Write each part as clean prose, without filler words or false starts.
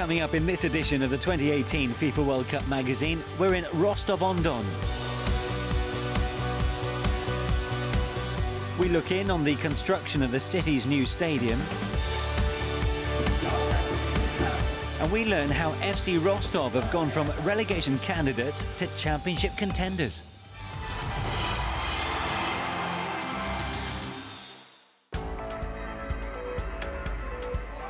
Coming up in this edition of the 2018 FIFA World Cup magazine, we're in Rostov-on-Don. We look in on the construction of the city's new stadium. And we learn how FC Rostov have gone from relegation candidates to championship contenders.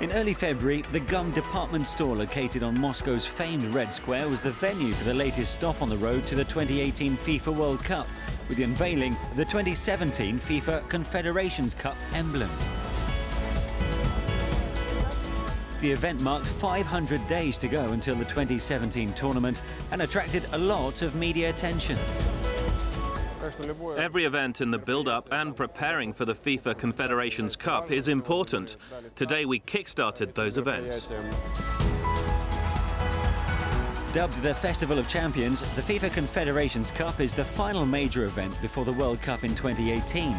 In early February, the gum department store located on Moscow's famed Red Square was the venue for the latest stop on the road to the 2018 FIFA World Cup, with the unveiling of the 2017 FIFA Confederations Cup emblem. The event marked 500 days to go until the 2017 tournament and attracted a lot of media attention. Every event in the build-up and preparing for the FIFA Confederations Cup is important. Today we kick-started those events. Dubbed the Festival of Champions, the FIFA Confederations Cup is the final major event before the World Cup in 2018.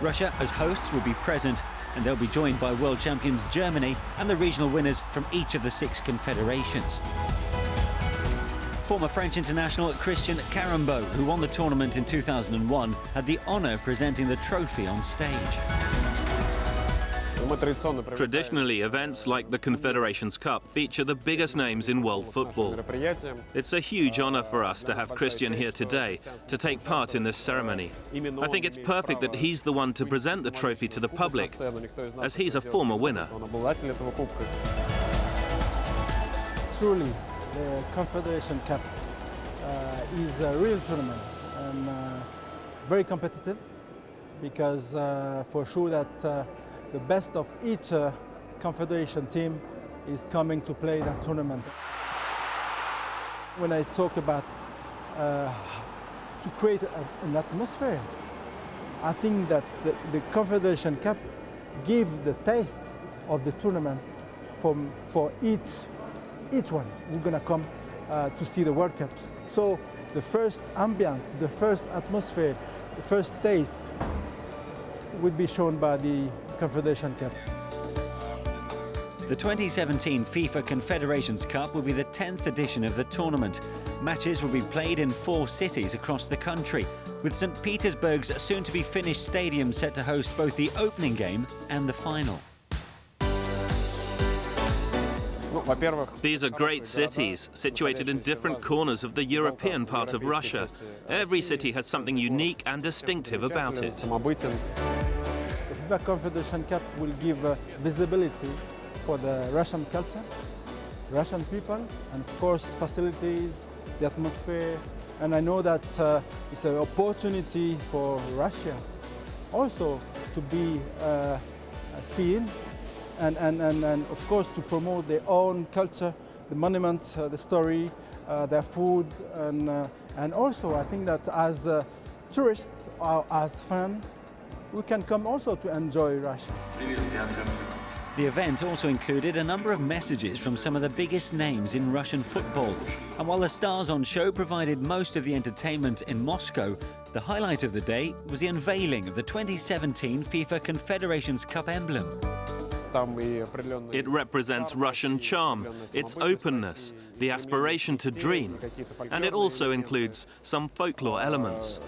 Russia as hosts will be present, and they'll be joined by world champions Germany and the regional winners from each of the 6 confederations. Former French international Christian Carambeau, who won the tournament in 2001, had the honour of presenting the trophy on stage. Traditionally, events like the Confederations Cup feature the biggest names in world football. It's a huge honour for us to have Christian here today to take part in this ceremony. I think it's perfect that he's the one to present the trophy to the public, as he's a former winner. Truly, the Confederation Cup is a real tournament and very competitive, because for sure that the best of each Confederation team is coming to play that tournament. When I talk about to create an atmosphere, I think that the Confederation Cup gives the taste of the tournament for each one who's going to come to see the World Cups. So the first ambience, the first atmosphere, the first taste would be shown by the Confederation Cup. The 2017 FIFA Confederations Cup will be the 10th edition of the tournament. Matches will be played in 4 cities across the country, with St. Petersburg's soon-to-be-finished stadium set to host both the opening game and the final. These are great cities, situated in different corners of the European part of Russia. Every city has something unique and distinctive about it. The FIFA Confederation Cup will give visibility for the Russian culture, Russian people, and of course facilities, the atmosphere. And I know that it's an opportunity for Russia also to be seen and of course to promote their own culture, the monuments, the story, their food, and also I think that as tourists or as fans, we can come also to enjoy Russia. The event also included a number of messages from some of the biggest names in Russian football. And while the stars on show provided most of the entertainment in Moscow, the highlight of the day was the unveiling of the 2017 FIFA Confederations Cup emblem. It represents Russian charm, its openness, the aspiration to dream, and it also includes some folklore elements.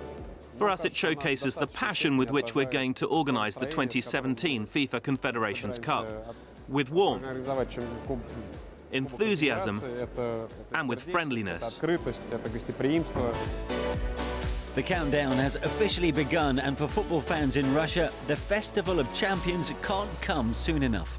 For us, it showcases the passion with which we're going to organize the 2017 FIFA Confederations Cup, with warmth, enthusiasm, and with friendliness. The countdown has officially begun, and for football fans in Russia, the Festival of Champions can't come soon enough.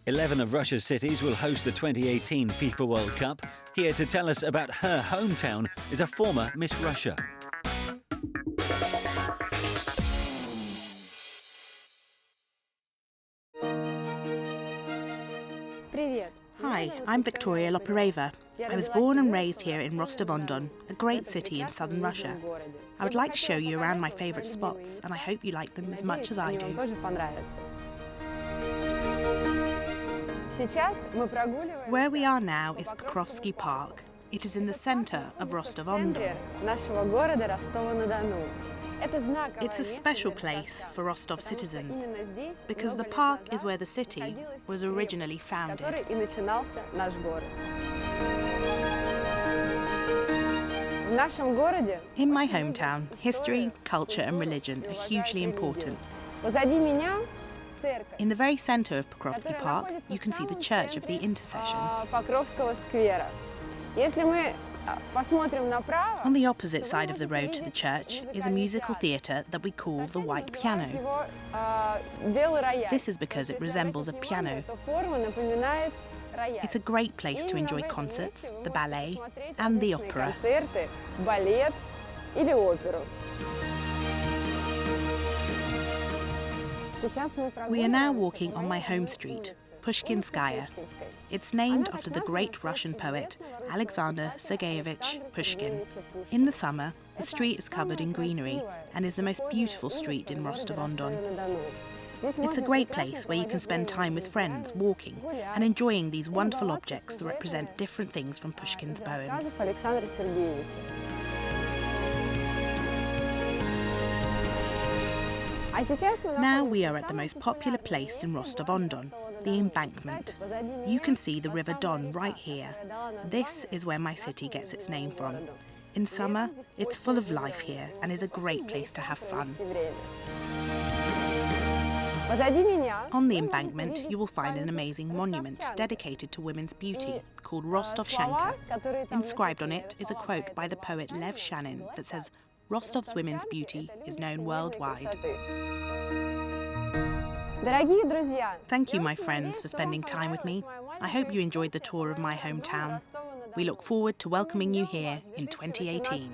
Eleven of Russia's cities will host the 2018 FIFA World Cup. Here to tell us about her hometown is a former Miss Russia. Hi, I'm Victoria Lopereva. I was born and raised here in Rostov-on-Don, a great city in southern Russia. I would like to show you around my favourite spots, and I hope you like them as much as I do. Where we are now is Pokrovsky Park. It is in the centre of Rostov-on-Don. It's a special place for Rostov citizens because the park is where the city was originally founded. In my hometown, history, culture and religion are hugely important. In the very centre of Pokrovsky Park, you can see the Church of the Intercession. On the opposite side of the road to the church is a musical theatre that we call the White Piano. This is because it resembles a piano. It's a great place to enjoy concerts, the ballet and the opera. We are now walking on my home street, Pushkinskaya. It's named after the great Russian poet Alexander Sergeyevich Pushkin. In the summer, the street is covered in greenery and is the most beautiful street in Rostov-on-Don. It's a great place where you can spend time with friends, walking and enjoying these wonderful objects that represent different things from Pushkin's poems. Now we are at the most popular place in Rostov-on-Don, the embankment. You can see the River Don right here. This is where my city gets its name from. In summer, it's full of life here and is a great place to have fun. On the embankment, you will find an amazing monument dedicated to women's beauty called Rostov-Shanka. Inscribed on it is a quote by the poet Lev Shanin that says, "Rostov's women's beauty is known worldwide." Thank you, my friends, for spending time with me. I hope you enjoyed the tour of my hometown. We look forward to welcoming you here in 2018.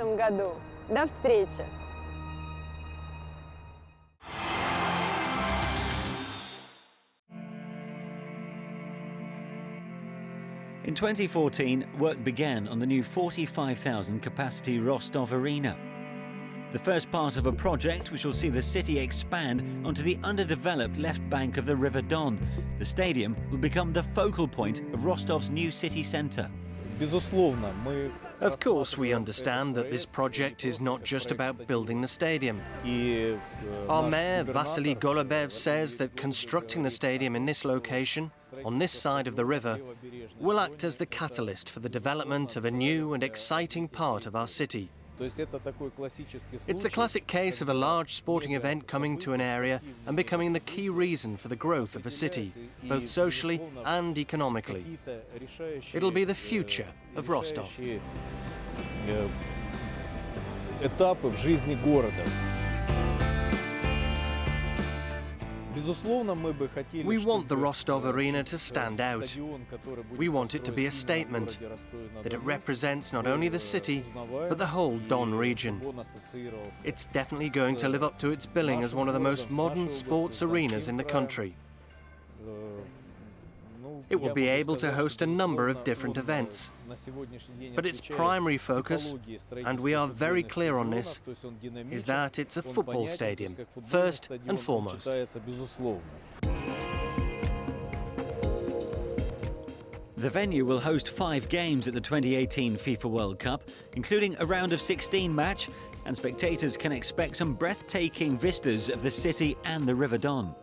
In 2014, work began on the new 45,000 capacity Rostov Arena. The first part of a project which will see the city expand onto the underdeveloped left bank of the River Don. The stadium will become the focal point of Rostov's new city centre. Of course, we understand that this project is not just about building the stadium. Our mayor, Vasily Golubev, says that constructing the stadium in this location, on this side of the river, will act as the catalyst for the development of a new and exciting part of our city. It's the classic case of a large sporting event coming to an area and becoming the key reason for the growth of a city, both socially and economically. It'll be the future of Rostov. We want the Rostov Arena to stand out. We want it to be a statement, that it represents not only the city, but the whole Don region. It's definitely going to live up to its billing as one of the most modern sports arenas in the country. It will be able to host a number of different events. But its primary focus, and we are very clear on this, is that it's a football stadium, first and foremost. The venue will host 5 games at the 2018 FIFA World Cup, including a round of 16 match, and spectators can expect some breathtaking vistas of the city and the River Don.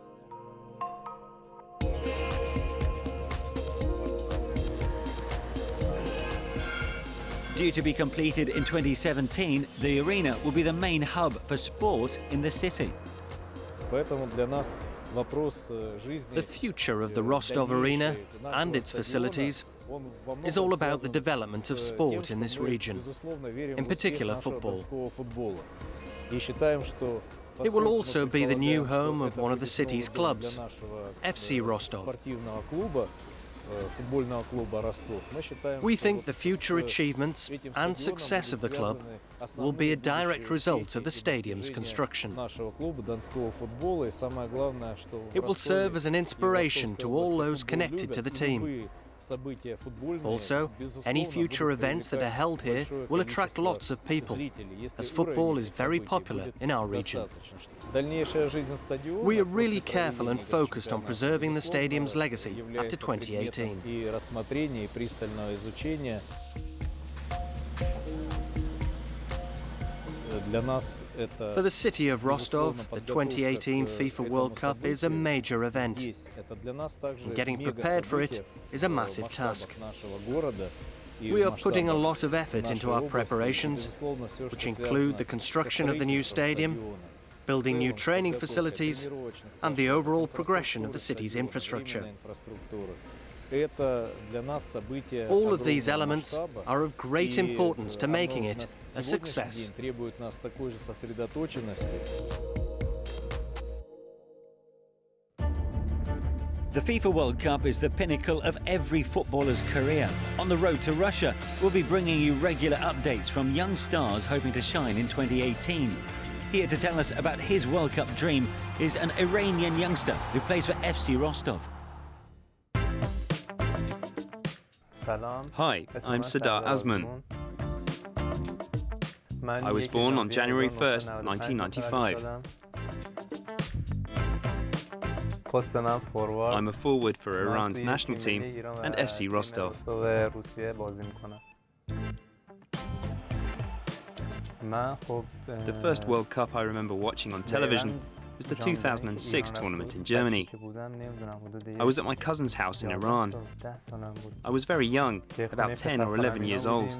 Due to be completed in 2017, the arena will be the main hub for sport in the city. The future of the Rostov Arena and its facilities is all about the development of sport in this region, in particular football. It will also be the new home of one of the city's clubs, FC Rostov. We think the future achievements and success of the club will be a direct result of the stadium's construction. It will serve as an inspiration to all those connected to the team, Also, any future events that are held here will attract lots of people, as football is very popular in our region. We are really careful and focused on preserving the stadium's legacy after 2018. For the city of Rostov, the 2018 FIFA World Cup is a major event. And getting prepared for it is a massive task. We are putting a lot of effort into our preparations, which include the construction of the new stadium, building new training facilities, and the overall progression of the city's infrastructure. All of these elements are of great importance to making it a success. The FIFA World Cup is the pinnacle of every footballer's career. On the road to Russia, we'll be bringing you regular updates from young stars hoping to shine in 2018. Here to tell us about his World Cup dream is an Iranian youngster who plays for FC Rostov. Hi, I'm Sardar Azmoun. I was born on January 1st, 1995. I'm a forward for Iran's national team and FC Rostov. The first World Cup I remember watching on television was the 2006 tournament in Germany. I was at my cousin's house in Iran. I was very young, about 10 or 11 years old.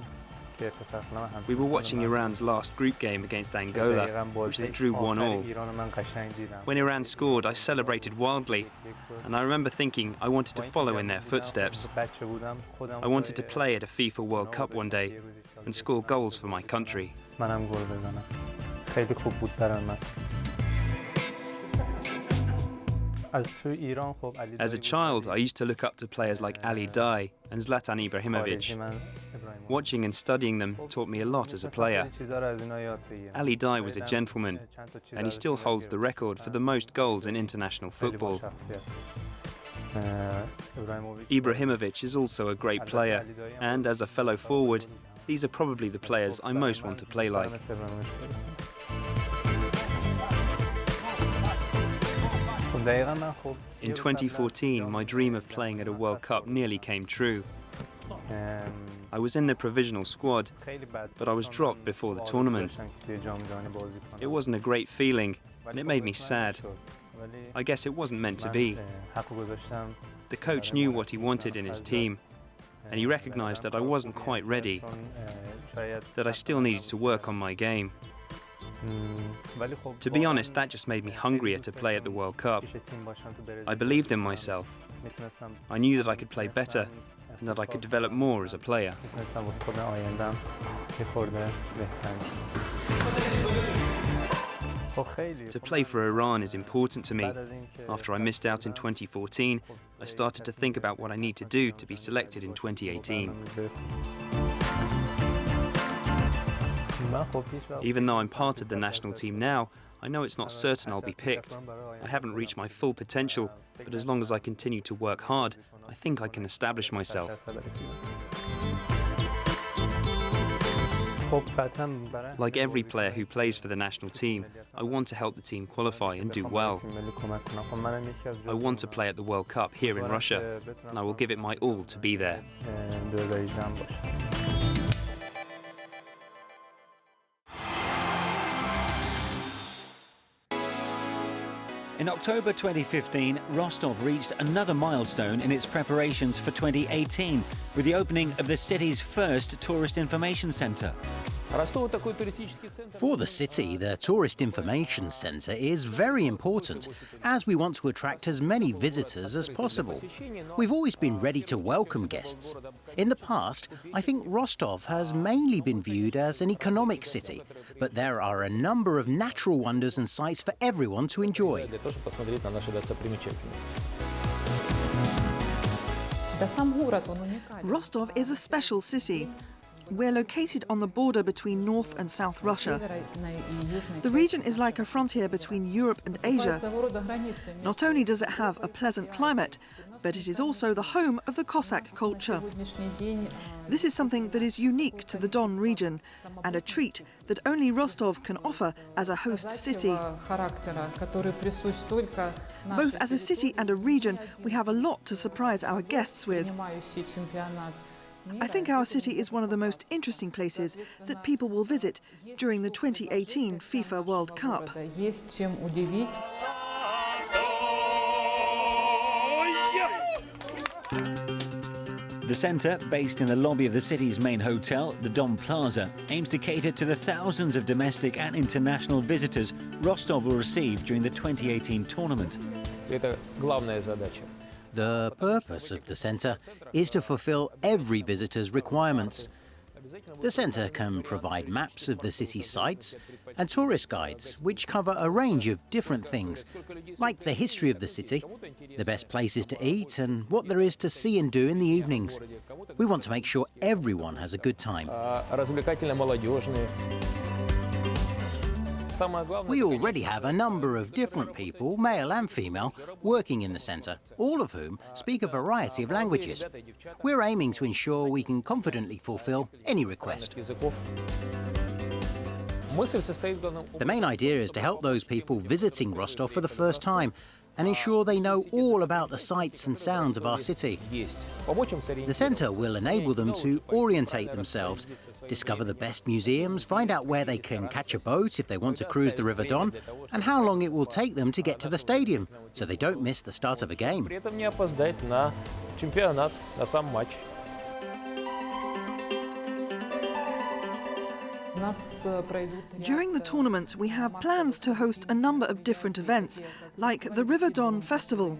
We were watching Iran's last group game against Angola, which they drew 1-1. When Iran scored, I celebrated wildly, and I remember thinking I wanted to follow in their footsteps. I wanted to play at a FIFA World Cup one day and score goals for my country. As a child, I used to look up to players like Ali Dai and Zlatan Ibrahimovic. Watching and studying them taught me a lot as a player. Ali Dai was a gentleman, and he still holds the record for the most goals in international football. Ibrahimovic is also a great player, and as a fellow forward, these are probably the players I most want to play like. In 2014, my dream of playing at a World Cup nearly came true. I was in the provisional squad, but I was dropped before the tournament. It wasn't a great feeling, and it made me sad. I guess it wasn't meant to be. The coach knew what he wanted in his team, and he recognized that I wasn't quite ready, that I still needed to work on my game. To be honest, that just made me hungrier to play at the World Cup. I believed in myself. I knew that I could play better and that I could develop more as a player. To play for Iran is important to me. After I missed out in 2014, I started to think about what I need to do to be selected in 2018. Even though I'm part of the national team now, I know it's not certain I'll be picked. I haven't reached my full potential, but as long as I continue to work hard, I think I can establish myself. Like every player who plays for the national team, I want to help the team qualify and do well. I want to play at the World Cup here in Russia, and I will give it my all to be there. In October 2015, Rostov reached another milestone in its preparations for 2018 with the opening of the city's first tourist information centre. For the city, the Tourist Information Centre is very important, as we want to attract as many visitors as possible. We've always been ready to welcome guests. In the past, I think Rostov has mainly been viewed as an economic city, but there are a number of natural wonders and sights for everyone to enjoy. Rostov is a special city. We're located on the border between North and South Russia. The region is like a frontier between Europe and Asia. Not only does it have a pleasant climate, but it is also the home of the Cossack culture. This is something that is unique to the Don region and a treat that only Rostov can offer as a host city. Both as a city and a region, we have a lot to surprise our guests with. I think our city is one of the most interesting places that people will visit during the 2018 FIFA World Cup. The centre, based in the lobby of the city's main hotel, the Don Plaza, aims to cater to the thousands of domestic and international visitors Rostov will receive during the 2018 tournament. The purpose of the centre is to fulfill every visitor's requirements. The centre can provide maps of the city's sights and tourist guides, which cover a range of different things, like the history of the city, the best places to eat, and what there is to see and do in the evenings. We want to make sure everyone has a good time. We already have a number of different people, male and female, working in the centre, all of whom speak a variety of languages. We're aiming to ensure we can confidently fulfill any request. The main idea is to help those people visiting Rostov for the first time and ensure they know all about the sights and sounds of our city. The centre will enable them to orientate themselves, discover the best museums, find out where they can catch a boat if they want to cruise the River Don, and how long it will take them to get to the stadium, so they don't miss the start of a game. During the tournament, we have plans to host a number of different events, like the River Don Festival,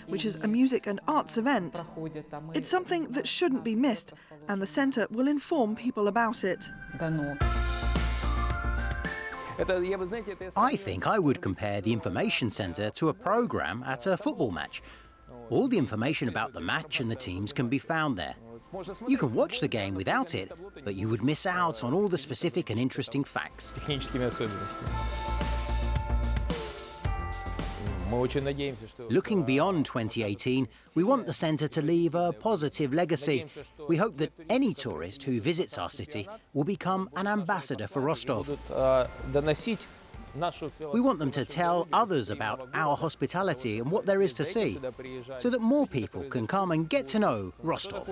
which is a music and arts event. It's something that shouldn't be missed, and the centre will inform people about it. I think I would compare the information centre to a programme at a football match. All the information about the match and the teams can be found there. You can watch the game without it, but you would miss out on all the specific and interesting facts. Looking beyond 2018, we want the centre to leave a positive legacy. We hope that any tourist who visits our city will become an ambassador for Rostov. We want them to tell others about our hospitality and what there is to see, so that more people can come and get to know Rostov.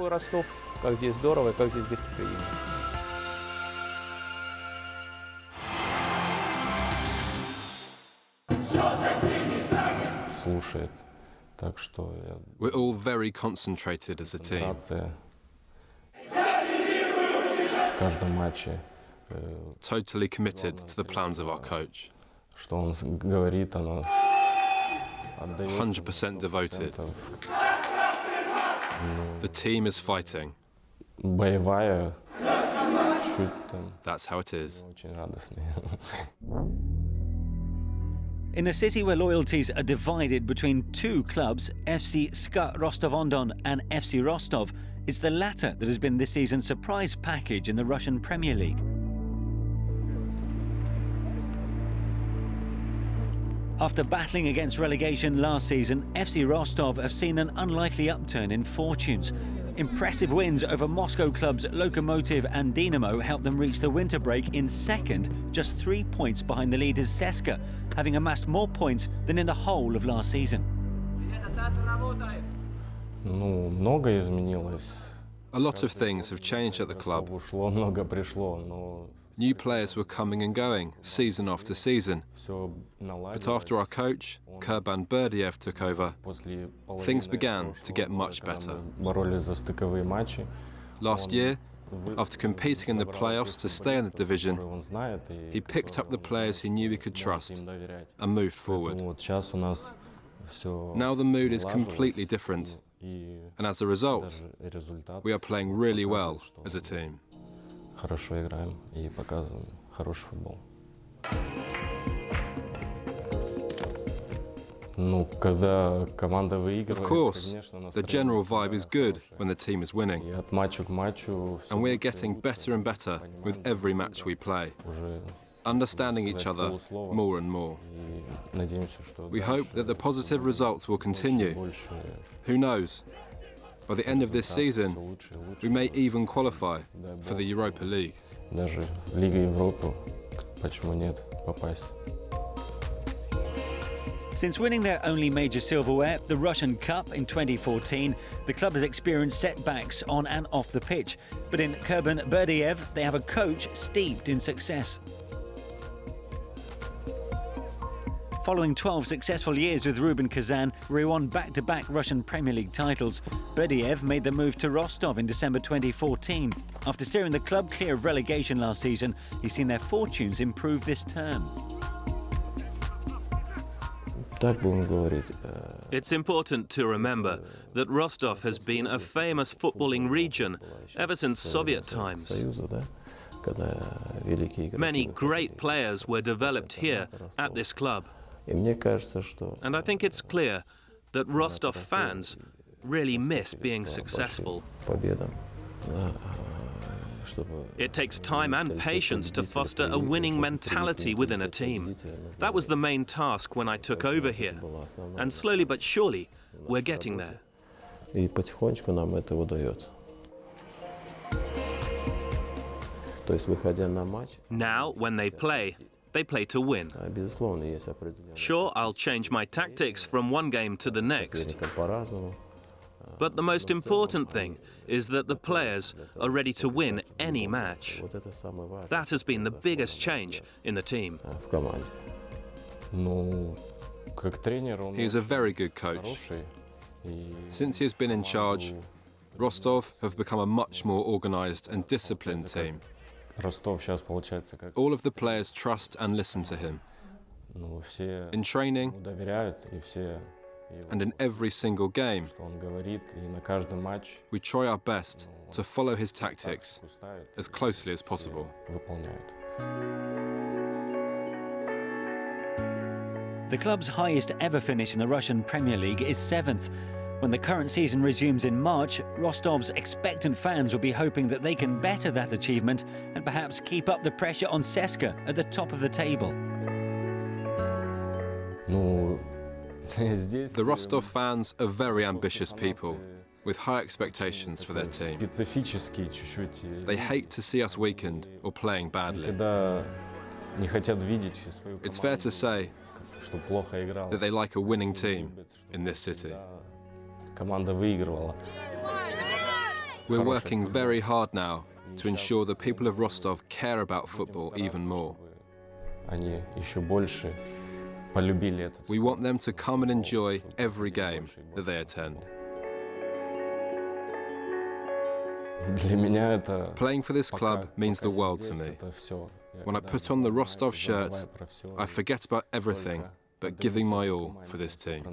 We're all very concentrated as a team. Totally committed to the plans of our coach. 100% devoted. The team is fighting. That's how it is. In a city where loyalties are divided between two clubs, FC SKA Rostov-on-Don and FC Rostov, it's the latter that has been this season's surprise package in the Russian Premier League. After battling against relegation last season, FC Rostov have seen an unlikely upturn in fortunes. Impressive wins over Moscow clubs Lokomotiv and Dynamo helped them reach the winter break in second, just 3 points behind the leaders CSKA, having amassed more points than in the whole of last season. A lot of things have changed at the club. New players were coming and going, season after season. But after our coach, Kurban Berdiev, took over, things began to get much better. Last year, after competing in the playoffs to stay in the division, he picked up the players he knew he could trust and moved forward. Now the mood is completely different, and as a result, we are playing really well as a team. Хорошо играем и показываем хороший футбол. Of course, the general vibe is good when the team is winning. And we're getting better and better with every match we play, understanding each other more and more. We hope that the positive results will continue. Who knows? By the end of this season, we may even qualify for the Europa League. Since winning their only major silverware, the Russian Cup in 2014, the club has experienced setbacks on and off the pitch. But in Kurban Berdiev, they have a coach steeped in success. Following 12 successful years with Rubin Kazan, where he won back-to-back Russian Premier League titles, Berdiev made the move to Rostov in December 2014. After steering the club clear of relegation last season, he's seen their fortunes improve this term. It's important to remember that Rostov has been a famous footballing region ever since Soviet times. Many great players were developed here at this club. And I think it's clear that Rostov fans really miss being successful. It takes time and patience to foster a winning mentality within a team. That was the main task when I took over here. And slowly but surely, we're getting there. Now, when they play to win. Sure, I'll change my tactics from one game to the next. But the most important thing is that the players are ready to win any match. That has been the biggest change in the team. He is a very good coach. Since he has been in charge, Rostov have become a much more organised and disciplined team. All of the players trust and listen to him. In training and in every single game, we try our best to follow his tactics as closely as possible. The club's highest ever finish in the Russian Premier League is 7th. When the current season resumes in March, Rostov's expectant fans will be hoping that they can better that achievement and perhaps keep up the pressure on CSKA at the top of the table. The Rostov fans are very ambitious people, with high expectations for their team. They hate to see us weakened or playing badly. It's fair to say that they like a winning team in this city. We're working very hard now to ensure the people of Rostov care about football even more. We want them to come and enjoy every game that they attend. Playing for this club means the world to me. When I put on the Rostov shirt, I forget about everything but giving my all for this team.